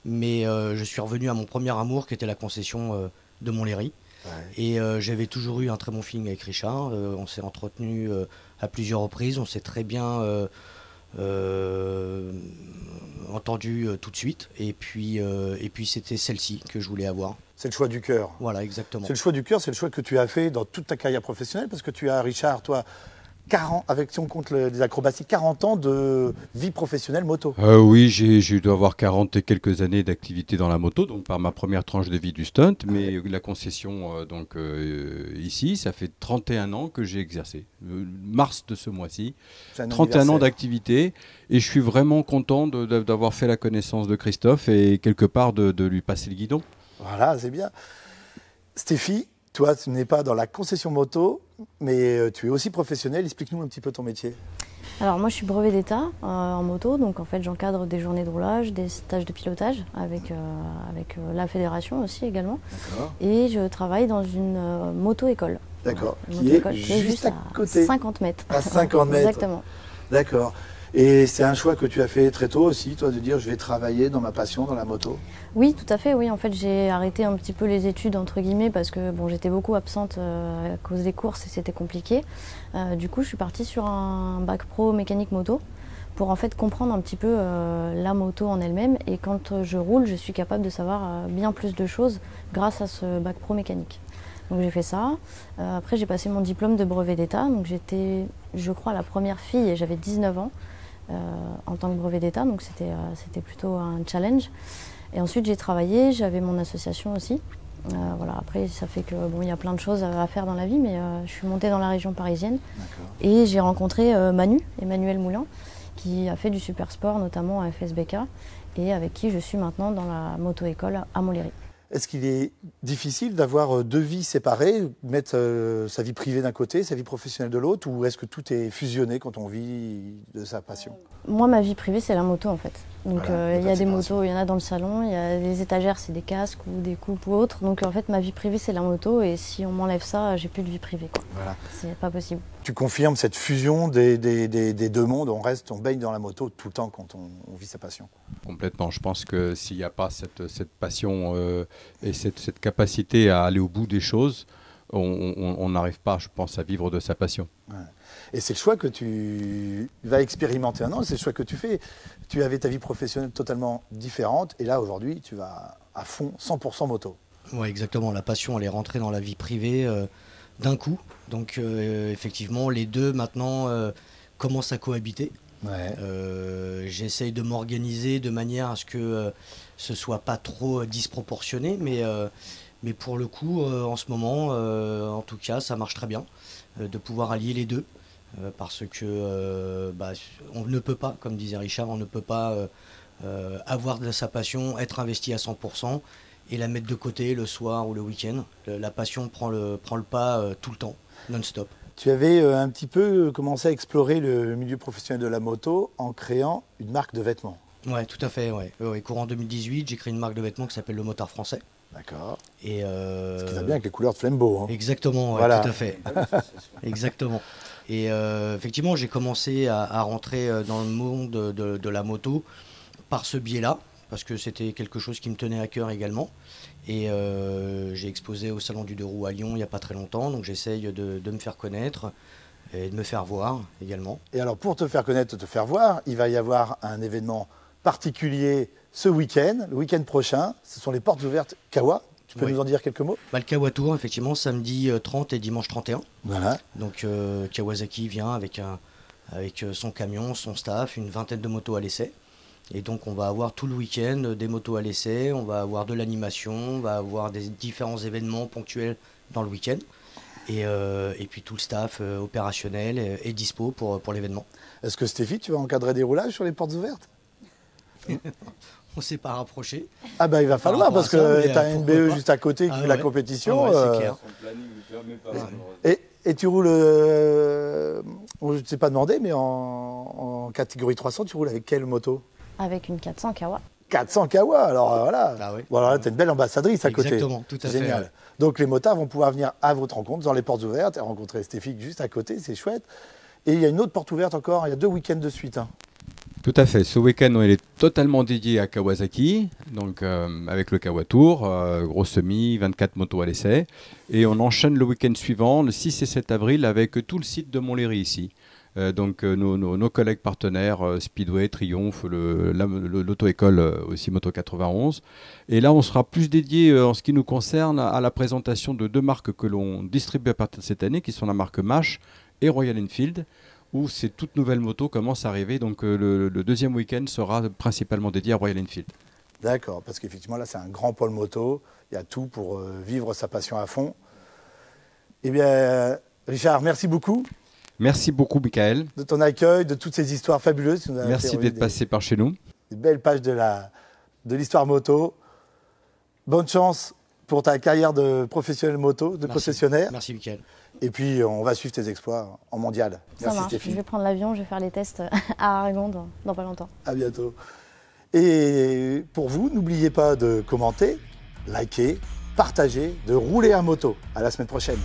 mais je suis revenu à mon premier amour, qui était la concession de Montlhéry. Ouais. Et j'avais toujours eu un très bon feeling avec Richard. On s'est entretenu à plusieurs reprises, on s'est très bien entendu tout de suite. Et puis c'était celle-ci que je voulais avoir. C'est le choix du cœur. Voilà, exactement. C'est le choix du cœur, c'est le choix que tu as fait dans toute ta carrière professionnelle, parce que tu as, Richard, toi, avec, si on compte les acrobaties, 40 ans de vie professionnelle moto. Oui, j'ai dû avoir 40 et quelques années d'activité dans la moto, donc par ma première tranche de vie du stunt, mais la concession ici, ça fait 31 ans que j'ai exercé. Mars de ce mois-ci, 31 ans d'activité, et je suis vraiment content d'avoir fait la connaissance de Christophe et quelque part de lui passer le guidon. Voilà, c'est bien. Stéphie, toi, tu n'es pas dans la concession moto, mais tu es aussi professionnelle. Explique-nous un petit peu ton métier. Alors moi je suis brevet d'État en moto, donc en fait j'encadre des journées de roulage, des stages de pilotage avec la fédération aussi également. Et je travaille dans une moto-école. D'accord, qui est juste à côté. 50 mètres. À 50 mètres. Exactement. D'accord. Et c'est un choix que tu as fait très tôt aussi, toi, de dire je vais travailler dans ma passion, dans la moto? Oui, tout à fait, oui. En fait, j'ai arrêté un petit peu les études, entre guillemets, parce que bon, j'étais beaucoup absente à cause des courses et c'était compliqué. Du coup, je suis partie sur un bac pro mécanique moto pour en fait comprendre un petit peu la moto en elle-même. Et quand je roule, je suis capable de savoir bien plus de choses grâce à ce bac pro mécanique. Donc j'ai fait ça. Après, j'ai passé mon diplôme de brevet d'État. Donc j'étais, je crois, la première fille et j'avais 19 ans. En tant que brevet d'État, donc c'était plutôt un challenge. Et ensuite j'ai travaillé, j'avais mon association aussi. Voilà, après ça fait que bon, il y a plein de choses à faire dans la vie, mais je suis montée dans la région parisienne et j'ai rencontré Emmanuel Moulin, qui a fait du super sport notamment à FSBK et avec qui je suis maintenant dans la moto-école à Montlhéry. Est-ce qu'il est difficile d'avoir deux vies séparées, mettre sa vie privée d'un côté, sa vie professionnelle de l'autre, ou est-ce que tout est fusionné quand on vit de sa passion? Moi, ma vie privée, c'est la moto en fait. Donc voilà, il y a des motos, il y en a dans le salon, il y a des étagères, c'est des casques ou des coupes ou autres. Donc en fait, ma vie privée, c'est la moto et si on m'enlève ça, j'ai plus de vie privée, quoi. Voilà. C'est pas possible. Tu confirmes cette fusion des deux mondes, on baigne dans la moto tout le temps quand on vit sa passion. Complètement. Je pense que s'il n'y a pas cette passion et cette capacité à aller au bout des choses, on n'arrive pas, je pense, à vivre de sa passion. Ouais. Et c'est le choix que tu vas expérimenter maintenant, c'est le choix que tu fais. Tu avais ta vie professionnelle totalement différente et là, aujourd'hui, tu vas à fond, 100% moto. Oui, exactement. La passion, elle est rentrée dans la vie privée d'un coup. Donc, effectivement, les deux, maintenant, commencent à cohabiter. Ouais. J'essaye de m'organiser de manière à ce que ce soit pas trop disproportionné, mais pour le coup, en ce moment, en tout cas, ça marche très bien de pouvoir allier les deux. Parce que on ne peut pas, comme disait Richard, on ne peut pas avoir de sa passion, être investi à 100% et la mettre de côté le soir ou le week-end. La passion prend le pas tout le temps, non-stop. Tu avais un petit peu commencé à explorer le milieu professionnel de la moto en créant une marque de vêtements. Ouais, tout à fait. Ouais. Courant 2018, j'ai créé une marque de vêtements qui s'appelle Le Motard Français. D'accord. Et ce qui va bien avec les couleurs de Flembeau. Hein. Exactement, ouais, voilà. Tout à fait. Exactement. Et effectivement, j'ai commencé à rentrer dans le monde de la moto par ce biais-là, parce que c'était quelque chose qui me tenait à cœur également. Et j'ai exposé au Salon du Deux Roues à Lyon il n'y a pas très longtemps, donc j'essaye de me faire connaître et de me faire voir également. Et alors pour te faire connaître, te faire voir, il va y avoir un événement particulier ce week-end, le week-end prochain. Ce sont les portes ouvertes Kawa. Tu peux nous en dire quelques mots? Le Kawa Tour, effectivement, samedi 30 et dimanche 31. Voilà. Donc Kawasaki vient avec son camion, son staff, une vingtaine de motos à l'essai. Et donc on va avoir tout le week-end des motos à l'essai, on va avoir de l'animation, on va avoir des différents événements ponctuels dans le week-end. Et puis tout le staff opérationnel est dispo pour l'événement. Est-ce que Stéphie, tu vas encadrer des roulages sur les portes ouvertes? On ne s'est pas rapproché. Ah bah il va falloir parce que tu as une BE juste à côté qui fait la compétition. C'est clair. Et tu roules, je ne t'ai pas demandé, mais en catégorie 300, tu roules avec quelle moto? Avec une 400 Kawa. 400 Kawa, alors voilà. Ah oui. Voilà, tu es une belle ambassadrice à côté. Exactement, tout à fait. Génial. Ouais. Donc les motards vont pouvoir venir à votre rencontre dans les portes ouvertes et rencontrer Stéphie juste à côté, c'est chouette. Et il y a une autre porte ouverte encore, il y a 2 week-ends de suite. Hein. Tout à fait. Ce week-end, il est totalement dédié à Kawasaki, donc avec le Kawa Tour, gros semi, 24 motos à l'essai. Et on enchaîne le week-end suivant, le 6 et 7 avril, avec tout le site de Montlhéry ici. Donc nos collègues partenaires, Speedway, Triomphe, l'auto-école aussi Moto 91. Et là, on sera plus dédié en ce qui nous concerne à la présentation de 2 marques que l'on distribue à partir de cette année, qui sont la marque MASH et Royal Enfield, où ces toutes nouvelles motos commencent à arriver. Donc le deuxième week-end sera principalement dédié à Royal Enfield. D'accord, parce qu'effectivement là c'est un grand pôle moto, il y a tout pour vivre sa passion à fond. Eh bien Richard, merci beaucoup. Merci beaucoup Michael. De ton accueil, de toutes ces histoires fabuleuses. Merci d'être passé par chez nous. Des belles pages de l'histoire moto. Bonne chance pour ta carrière de professionnel moto, de concessionnaire. Merci Michael. Et puis on va suivre tes exploits en mondial. Ça Merci marche, Stéphanie. je vais prendre l'avion, je vais faire les tests à Aragon dans pas longtemps. À bientôt. Et pour vous, n'oubliez pas de commenter, liker, partager, de rouler à moto. À la semaine prochaine.